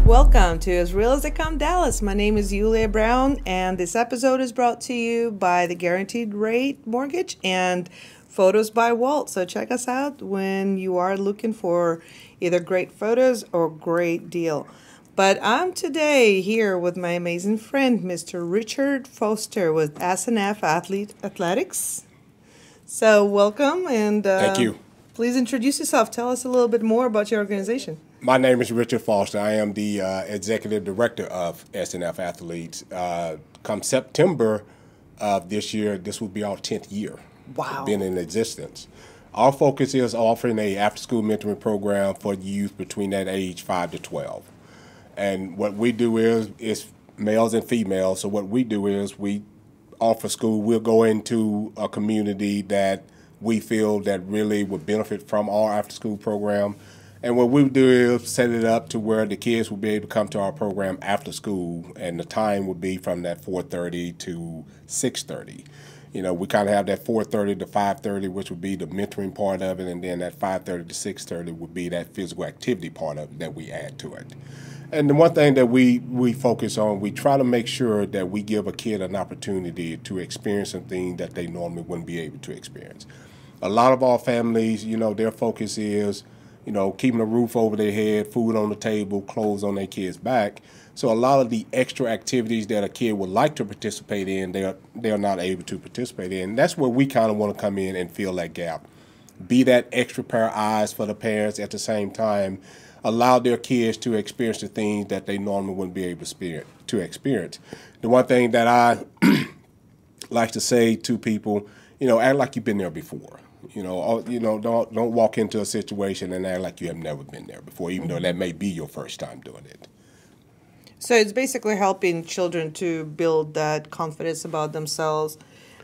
Welcome to As Real as They Come Dallas. My name is Yulia Brown, and this episode is brought to you by the Guaranteed Rate Mortgage and Photos by Walt. So check us out when you are looking for either great photos or great deal. But I'm today here with my amazing friend, Mr. Richard Foster with S&F Athletics. So welcome, and thank you. Please introduce yourself. Tell us a little bit more about your organization. My name is Richard Foster. I am the executive director of S&F Athletes. Come September of this year, this will be our 10th year. Wow. Been in existence. Our focus is offering a after-school mentoring program for youth between that age 5 to 12. And what we do is males and females. So what we do is we offer school. We'll go into a community that we feel that really would benefit from our after-school program. And what we do is set it up to where the kids will be able to come to our program after school, and the time would be from that 4:30 to 6:30. You know, we kind of have that 4:30 to 5:30, which would be the mentoring part of it, and then that 5:30 to 6:30 would be that physical activity part of it that we add to it. And the one thing that we focus on, we try to make sure that we give a kid an opportunity to experience something that they normally wouldn't be able to experience. A lot of our families, you know, their focus is, you know, keeping a roof over their head, food on the table, clothes on their kids' back. So a lot of the extra activities that a kid would like to participate in, they're not able to participate in. That's where we kind of want to come in and fill that gap. Be that extra pair of eyes for the parents at the same time. Allow their kids to experience the things that they normally wouldn't be able to experience. The one thing that I like to say to people, you know, act like you've been there before. You know, don't walk into a situation and act like you have never been there before, even though that may be your first time doing it. So it's basically helping children to build that confidence about themselves.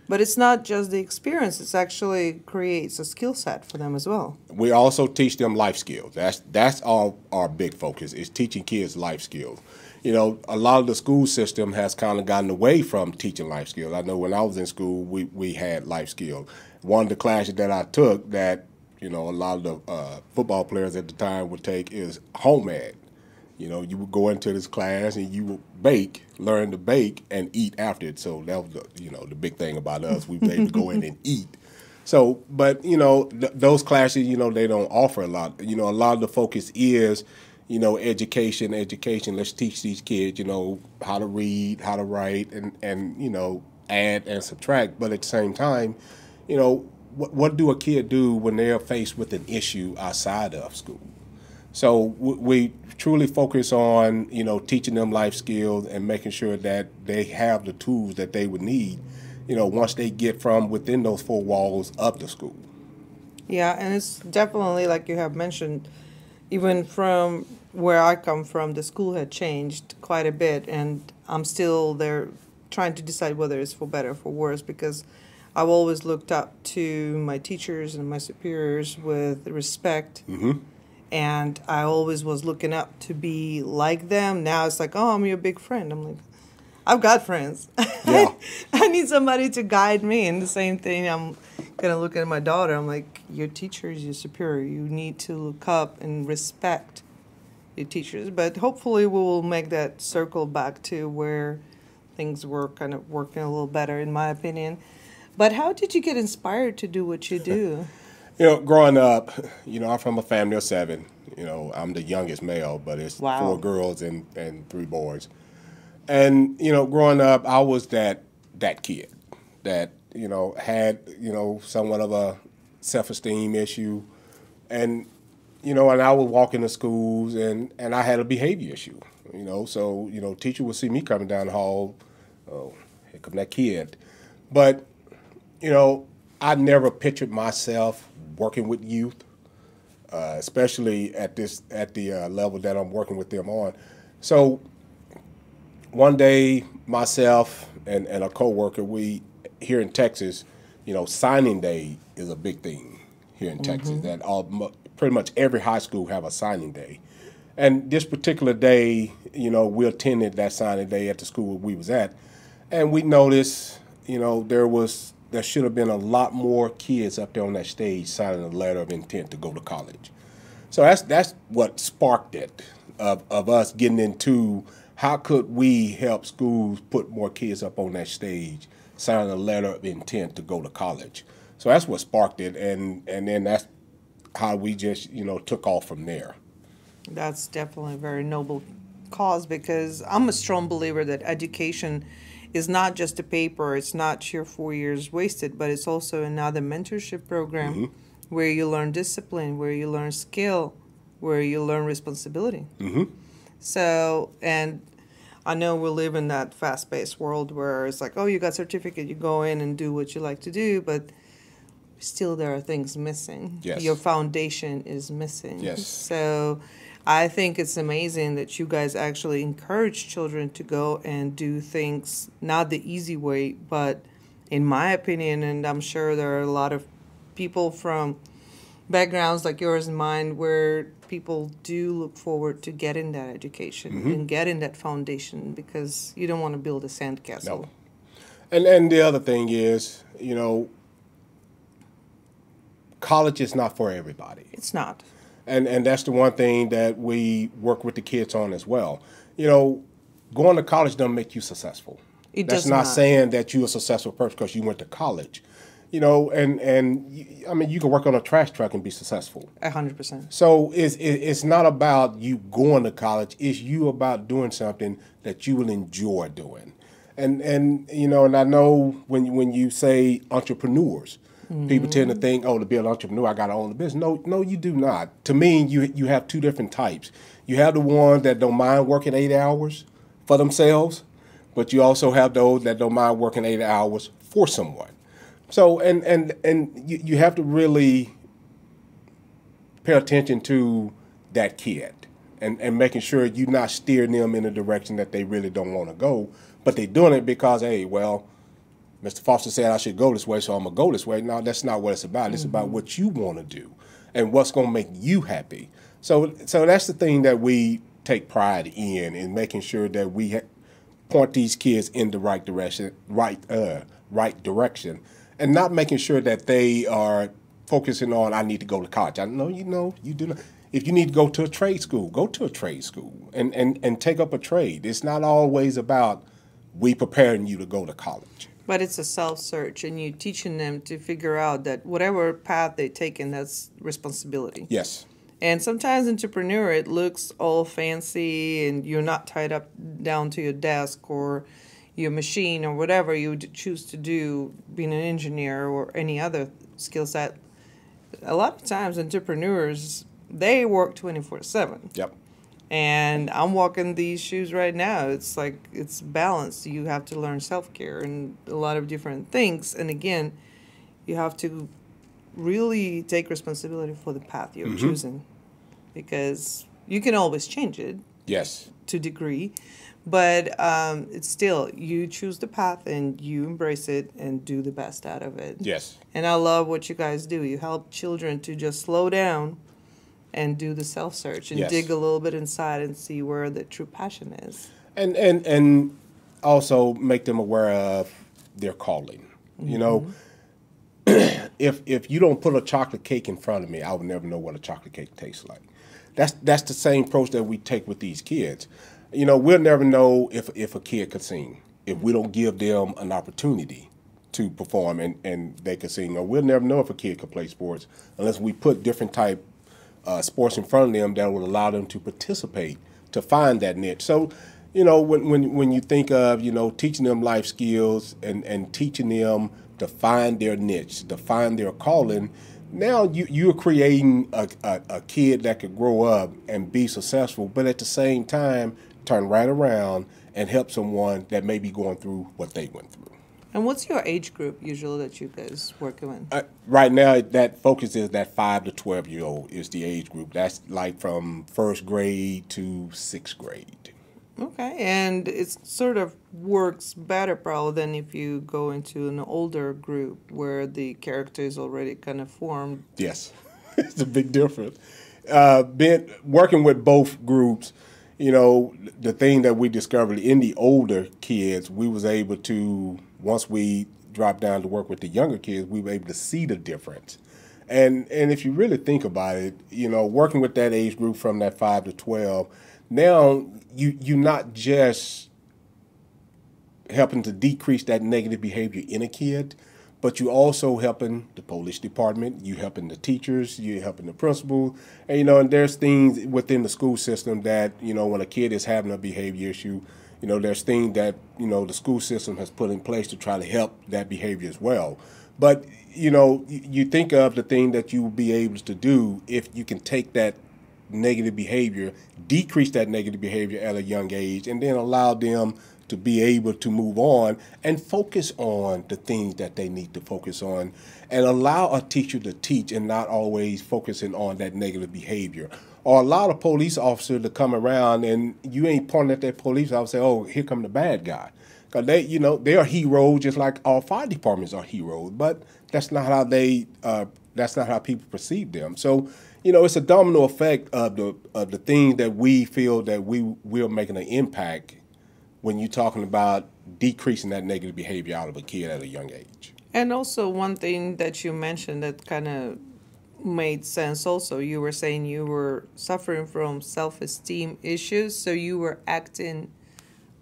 But it's not just the experience, it actually creates a skill set for them as well. We also teach them life skills. That's our big focus, is teaching kids life skills. You know, a lot of the school system has kind of gotten away from teaching life skills. I know when I was in school, we had life skills. One of the classes that I took that, you know, a lot of the football players at the time would take is home ed. You know, you would go into this class and you would learn to bake and eat after it. So that was, the big thing about us. We were able to go in and eat. So, but, you know, those classes, you know, they don't offer a lot. You know, a lot of the focus is, you know, education. Let's teach these kids, you know, how to read, how to write, and you know, add and subtract. But at the same time, you know, what do a kid do when they're faced with an issue outside of school? So we truly focus on, you know, teaching them life skills and making sure that they have the tools that they would need, you know, once they get from within those four walls up to school. Yeah, and it's definitely, like you have mentioned, even from where I come from, the school had changed quite a bit, and I'm still there trying to decide whether it's for better or for worse, because I've always looked up to my teachers and my superiors with respect. Mm-hmm. And I always was looking up to be like them. Now it's like, oh, I'm your big friend. I'm like, I've got friends. Yeah. I need somebody to guide me. And the same thing, I'm going to look at my daughter. I'm like, your teacher is your superior. You need to look up and respect your teachers. But hopefully we will make that circle back to where things were kind of working a little better, in my opinion. But how did you get inspired to do what you do? You know, growing up, you know, I'm from a family of 7. You know, I'm the youngest male, but it's Wow. 4 girls and 3 boys. And, you know, growing up, I was that kid that, you know, had, you know, somewhat of a self-esteem issue. And, you know, and I would walk into schools and I had a behavior issue, you know. So, you know, teacher would see me coming down the hall, oh, here come that kid. But, you know, I never pictured myself working with youth, especially at the level that I'm working with them on. So one day, myself and a coworker, we here in Texas, you know, signing day is a big thing here in Texas. That pretty much every high school have a signing day, and this particular day, you know, we attended that signing day at the school we was at, and we noticed, you know, there should have been a lot more kids up there on that stage signing a letter of intent to go to college. So that's what sparked it. of us getting into how could we help schools put more kids up on that stage, sign a letter of intent to go to college. So that's what sparked it, and then that's how we just, took off from there. That's definitely a very noble cause, because I'm a strong believer that education is not just a paper, it's not your 4 years wasted, but it's also another mentorship program where you learn discipline, where you learn skill, where you learn responsibility. So, and I know we live in that fast-paced world where it's like, oh, you got certificate, you go in and do what you like to do, but still there are things missing. Yes. Your foundation is missing. Yes. So I think it's amazing that you guys actually encourage children to go and do things, not the easy way, but in my opinion, and I'm sure there are a lot of people from backgrounds like yours and mine where people do look forward to getting that education and getting that foundation, because you don't want to build a sandcastle. No. And the other thing is, college is not for everybody. It's not. And that's the one thing that we work with the kids on as well. Going to college doesn't make you successful. That's not saying that you're a successful person because you went to college. And I mean, you can work on a trash truck and be successful. 100%. So it's not about you going to college. It's you about doing something that you will enjoy doing. And I know when you say entrepreneurs, people tend to think, oh, to be an entrepreneur, I got to own a business. No, you do not. To me, you have two different types. You have the ones that don't mind working 8 hours for themselves, but you also have those that don't mind working 8 hours for someone. So, and you have to really pay attention to that kid and making sure you're not steering them in a direction that they really don't want to go, but they're doing it because, hey, well, Mr. Foster said I should go this way, so I'm going to go this way. No, that's not what it's about. It's about what you want to do and what's going to make you happy. So that's the thing that we take pride in making sure that we point these kids in the right direction, right direction, and not making sure that they are focusing on, I need to go to college. I know you do not. If you need to go to a trade school, go to a trade school and take up a trade. It's not always about we preparing you to go to college. But it's a self-search, and you're teaching them to figure out that whatever path they take in, that's responsibility. Yes. And sometimes entrepreneur, it looks all fancy, and you're not tied up down to your desk or your machine or whatever you choose to do, being an engineer or any other skill set. A lot of times entrepreneurs, they work 24/7. Yep. And I'm walking these shoes right now. It's like, it's balanced. You have to learn self-care and a lot of different things. And again, you have to really take responsibility for the path you're choosing, because you can always change it. Yes. To a degree. But it's still, you choose the path and you embrace it and do the best out of it. Yes. And I love what you guys do. You help children to just slow down and do the self-search and dig a little bit inside and see where the true passion is. And also make them aware of their calling. If you don't put a chocolate cake in front of me, I would never know what a chocolate cake tastes like. That's the same approach that we take with these kids. We'll never know if a kid could sing if we don't give them an opportunity to perform and they can sing. Or we'll never know if a kid could play sports unless we put different type sports in front of them that will allow them to participate, to find that niche. So, when you think of, teaching them life skills and teaching them to find their niche, to find their calling, now you're creating a kid that could grow up and be successful, but at the same time, turn right around and help someone that may be going through what they went through. And what's your age group usually that you guys work with? Right now, that focus is that 5 to 12-year-old is the age group. That's like from first grade to sixth grade. Okay, and it sort of works better probably than if you go into an older group where the character is already kind of formed. Yes, it's a big difference. Working with both groups, the thing that we discovered in the older kids, we was able to, once we dropped down to work with the younger kids, we were able to see the difference. And if you really think about it, working with that age group from that 5 to 12, now you're not just helping to decrease that negative behavior in a kid, but you also helping the police department, you helping the teachers, you helping the principal, and and there's things within the school system that when a kid is having a behavior issue, there's things that the school system has put in place to try to help that behavior as well. But you think of the thing that you will be able to do if you can take that negative behavior, decrease that negative behavior at a young age, and then allow them to be able to move on and focus on the things that they need to focus on, and allow a teacher to teach and not always focusing on that negative behavior. Or allow a police officer to come around and you ain't pointing at that police officer, oh, here come the bad guy. Because they are heroes just like all fire departments are heroes, but that's not how that's not how people perceive them. So, it's a domino effect of the things that we feel that we're making an impact when you're talking about decreasing that negative behavior out of a kid at a young age. And also one thing that you mentioned that kind of made sense also, you were saying you were suffering from self-esteem issues, so you were acting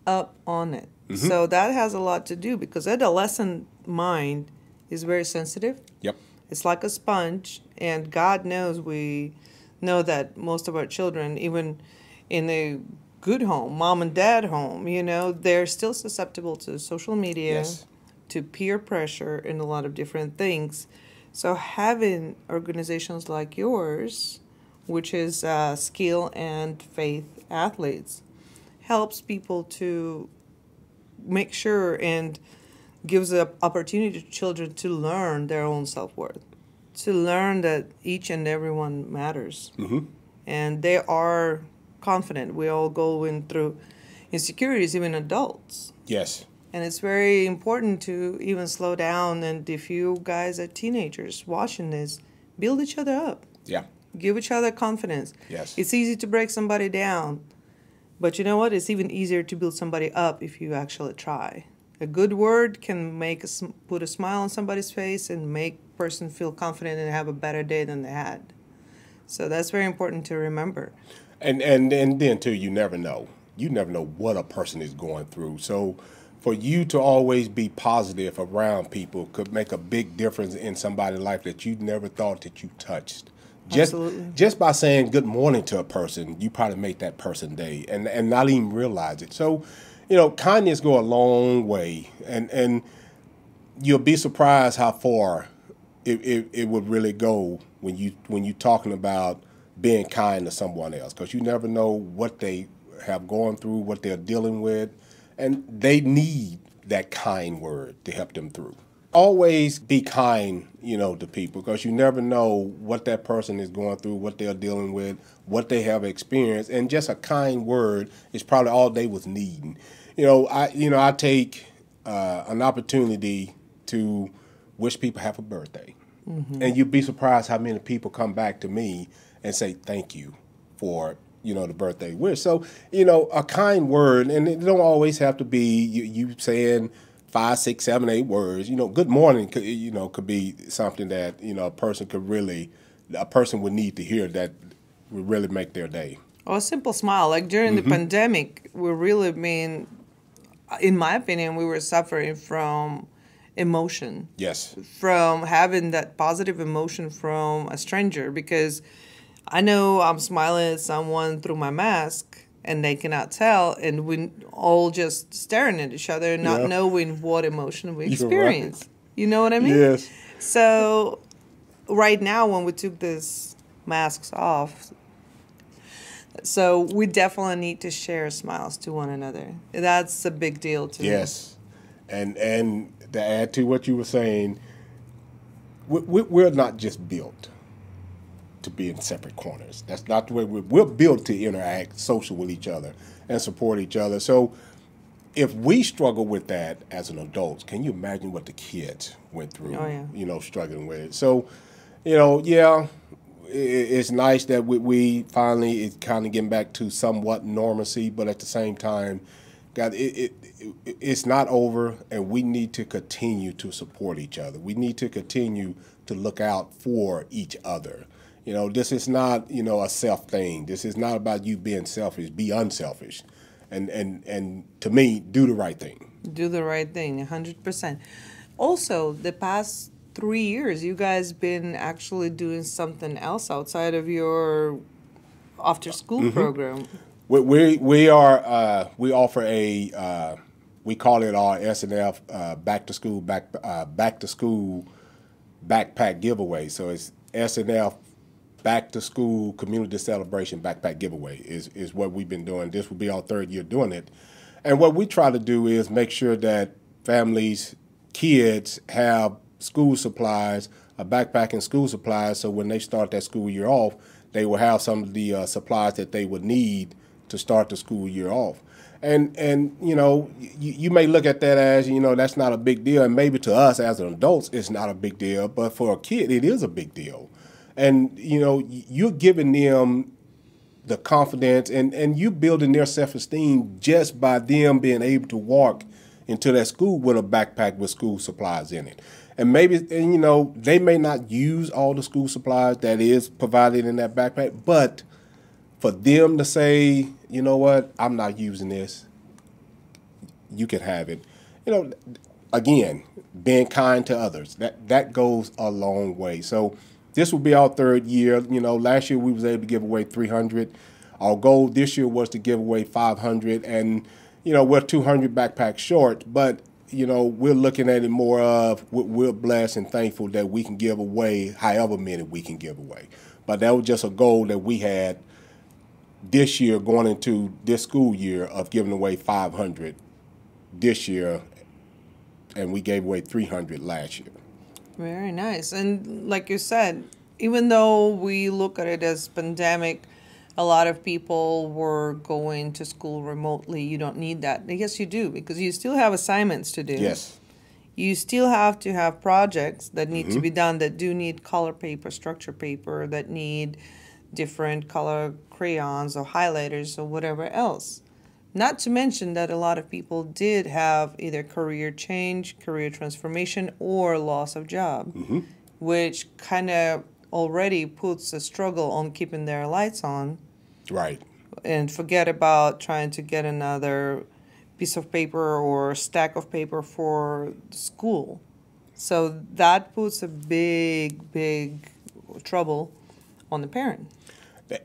up on it. Mm-hmm. So that has a lot to do because adolescent mind is very sensitive. Yep. It's like a sponge, and God knows we know that most of our children, even in a good home, mom and dad home, they're still susceptible to social media, yes, to peer pressure, and a lot of different things. So having organizations like yours, which is Skill and Faith Athletes, helps people to make sure and gives the opportunity to children to learn their own self-worth, to learn that each and everyone matters. Mm-hmm. And they are confident. We all going through insecurities, even adults. Yes. And it's very important to even slow down. And if you guys are teenagers watching this, build each other up. Yeah. Give each other confidence. Yes. It's easy to break somebody down. But you know what? It's even easier to build somebody up if you actually try. A good word can put a smile on somebody's face and make a person feel confident and have a better day than they had. So that's very important to remember. And then too, you never know. You never know what a person is going through. So for you to always be positive around people could make a big difference in somebody's life that you never thought that you touched. Just by saying good morning to a person, you probably make that person's day and not even realize it. So, kindness go a long way, and you'll be surprised how far it would really go when you're talking about being kind to someone else, because you never know what they have gone through, what they're dealing with, and they need that kind word to help them through. Always be kind, to people, because you never know what that person is going through, what they're dealing with, what they have experienced, and just a kind word is probably all they was needing. I take an opportunity to wish people happy birthday, mm-hmm. and you'd be surprised how many people come back to me and say thank you for the birthday wish. So a kind word, and it don't always have to be you saying 5, 6, 7, 8 words. Good morning could be something that a person would need to hear that would really make their day. Or a simple smile. Like during mm-hmm. the pandemic, in my opinion, we were suffering from emotion. Yes. From having that positive emotion from a stranger, because I know I'm smiling at someone through my mask and they cannot tell, and we all just staring at each other and not knowing what emotion we experience. Right. You know what I mean? Yes. So right now when we took these masks off, so we definitely need to share smiles to one another. That's a big deal to me. Yes. And to add to what you were saying, we're not just built to be in separate corners. That's not the way we're built to interact, social with each other, and support each other. So if we struggle with that as an adult, can you imagine what the kids went through, struggling with it? So, it's nice that we finally, it's kind of getting back to somewhat normalcy, but at the same time, God, it's not over, and we need to continue to support each other. We need to continue to look out for each other. This is not, a self thing. This is not about you being selfish. Be unselfish. And to me, do the right thing. Do the right thing, 100%. Also, the past 3 years, you guys been actually doing something else outside of your after school program. We offer we call it our S&F back to school backpack giveaway. So it's S&F back to school community celebration backpack giveaway is what we've been doing. This will be our 3rd year doing it. And what we try to do is make sure that families, kids have school supplies, a backpack and school supplies, so when they start that school year off, they will have some of the supplies that they would need to start the school year off. And you may look at that as, that's not a big deal, and maybe to us as adults it's not a big deal, but for a kid it is a big deal. And, you're giving them the confidence and you building their self-esteem just by them being able to walk into that school with a backpack with school supplies in it. And maybe, they may not use all the school supplies that is provided in that backpack, but for them to say, you know what, I'm not using this, you can have it. Again, being kind to others, that goes a long way. So this will be our 3rd year. Last year we was able to give away 300. Our goal this year was to give away 500, and we're 200 backpacks short, but we're looking at it more of we're blessed and thankful that we can give away however many we can give away. But that was just a goal that we had this year going into this school year of giving away 500 this year, and we gave away 300 last year. Very nice. And like you said, even though we look at it as pandemic, a lot of people were going to school remotely. You don't need that. Yes, you do, because you still have assignments to do. Yes. You still have to have projects that need to be done, that do need color paper, structure paper, that need different color crayons or highlighters or whatever else. Not to mention that a lot of people did have either career change, career transformation, or loss of job, which kind of already puts a struggle on keeping their lights on. Right. And forget about trying to get another piece of paper or stack of paper for school. So that puts a big trouble on the parent.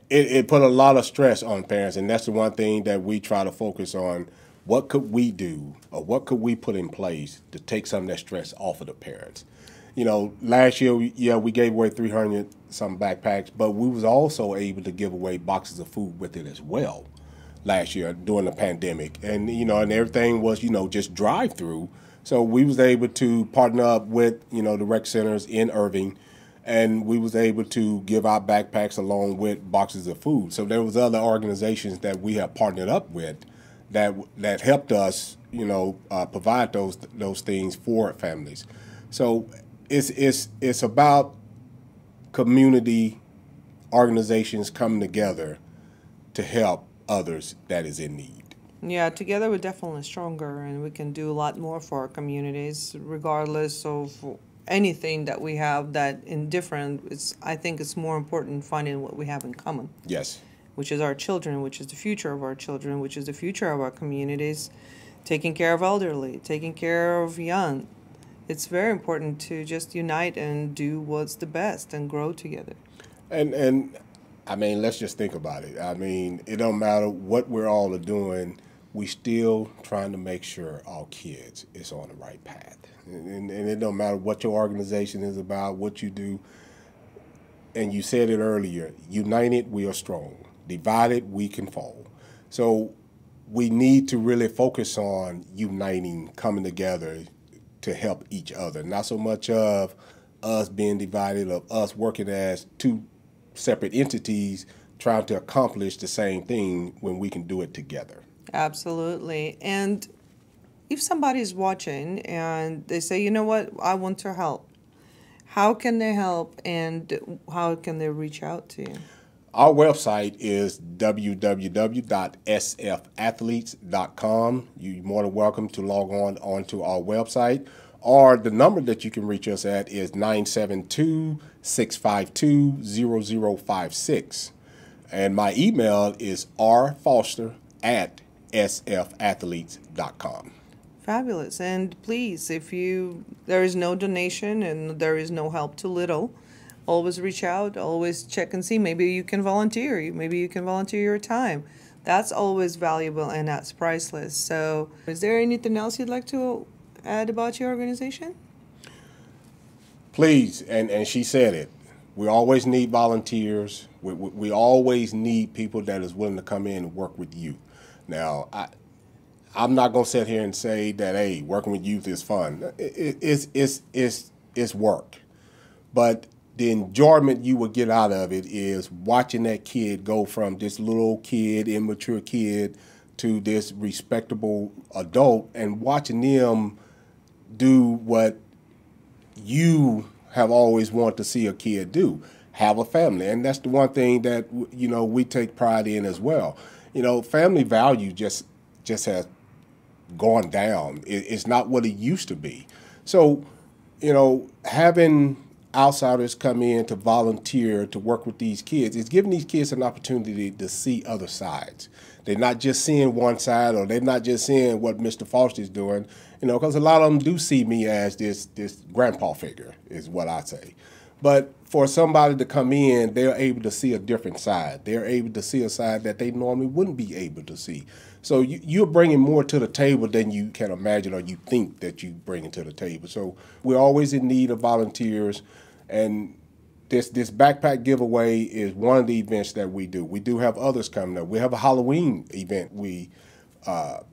It put a lot of stress on parents, and that's the one thing that we try to focus on. What could we do, or what could we put in place to take some of that stress off of the parents? Last year, we gave away 300 some backpacks, but we was also able to give away boxes of food with it as well last year during the pandemic. And, and everything was, just drive-through. So we was able to partner up with, the rec centers in Irving, and we was able to give out backpacks along with boxes of food. So there was other organizations that we have partnered up with that helped us, provide those things for families. So it's about community organizations coming together to help others that is in need. Yeah, together we're definitely stronger, and we can do a lot more for our communities, regardless of anything that we have that in different. I think it's more important finding what we have in common. Yes. Which is our children, which is the future of our children, which is the future of our communities, taking care of elderly, taking care of young. It's very important to just unite and do what's the best and grow together. And I mean, let's just think about it. I mean, it don't matter what we're all doing, we still trying to make sure our kids is on the right path. And it don't matter what your organization is about, what you do. And you said it earlier, united, we are strong. Divided, we can fall. So we need to really focus on uniting, coming together to help each other. Not so much of us being divided, of us working as two separate entities trying to accomplish the same thing when we can do it together. Absolutely. And if somebody's watching and they say, you know what, I want to help, how can they help and how can they reach out to you? Our website is www.sfathletes.com. You're more than welcome to log on to our website, or the number that you can reach us at is 972-652-0056. And my email is rfoster@sfathletes.com. Fabulous. And please, if there is no donation and there is no help too little, always reach out, always check and see. Maybe you can volunteer. Maybe you can volunteer your time. That's always valuable and that's priceless. So is there anything else you'd like to add about your organization? Please, and she said it, we always need volunteers. We always need people that is willing to come in and work with youth. Now, I'm not going to sit here and say that, hey, working with youth is fun. It's work. But the enjoyment you will get out of it is watching that kid go from this little kid, immature kid, to this respectable adult, and watching them do what you have always wanted to see a kid do, have a family. And that's the one thing that, we take pride in as well. Family value just has gone down. It's not what it used to be. So, having outsiders come in to volunteer to work with these kids is giving these kids an opportunity to see other sides. They're not just seeing one side, or they're not just seeing what Mr. Foster's doing, because a lot of them do see me as this grandpa figure, is what I say. But for somebody to come in, they're able to see a different side. They're able to see a side that they normally wouldn't be able to see. So you're bringing more to the table than you can imagine or you think that you bring to the table. So we're always in need of volunteers, and this backpack giveaway is one of the events that we do. We do have others coming up. We have a Halloween event we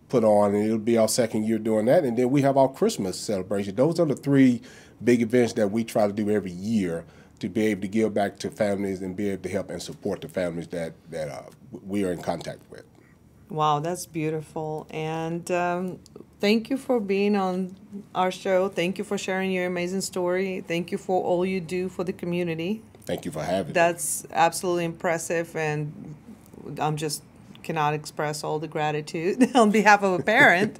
put on, and it'll be our second year doing that. And then we have our Christmas celebration. Those are the three big events that we try to do every year to be able to give back to families and be able to help and support the families that we are in contact with. Wow, that's beautiful. And thank you for being on our show. Thank you for sharing your amazing story. Thank you for all you do for the community. Thank you for having me. That's absolutely impressive, and I'm just cannot express all the gratitude on behalf of a parent.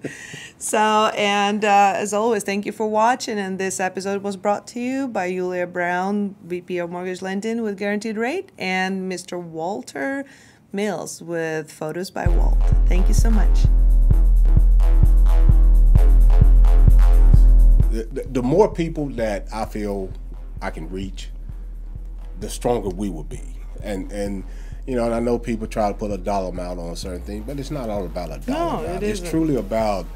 As always, thank you for watching. And this episode was brought to you by Yulia Brown, VP of Mortgage Lending with Guaranteed Rate, and Mr. Walter Mills with Photos by Walt. Thank you so much. The more people that I feel I can reach, the stronger we will be. And I know people try to put a dollar amount on a certain thing, but it's not all about a dollar amount. It's truly about,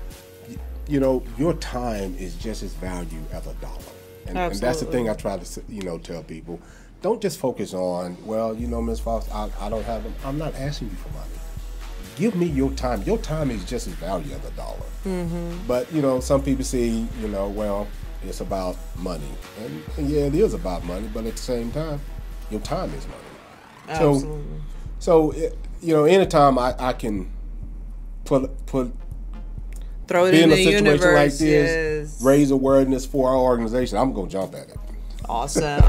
your time is just as valuable as a dollar. And that's the thing I try to, tell people. Don't just focus on, Ms. Foster, I don't have them. I'm not asking you for money. Give me your time. Your time is just as valuable as a dollar. Mm-hmm. But, some people say, it's about money. And yeah, it is about money, but at the same time, your time is money. Absolutely. So anytime I can throw it in a the situation universe, like this, raise awareness for our organization, I'm going to jump at it. Awesome.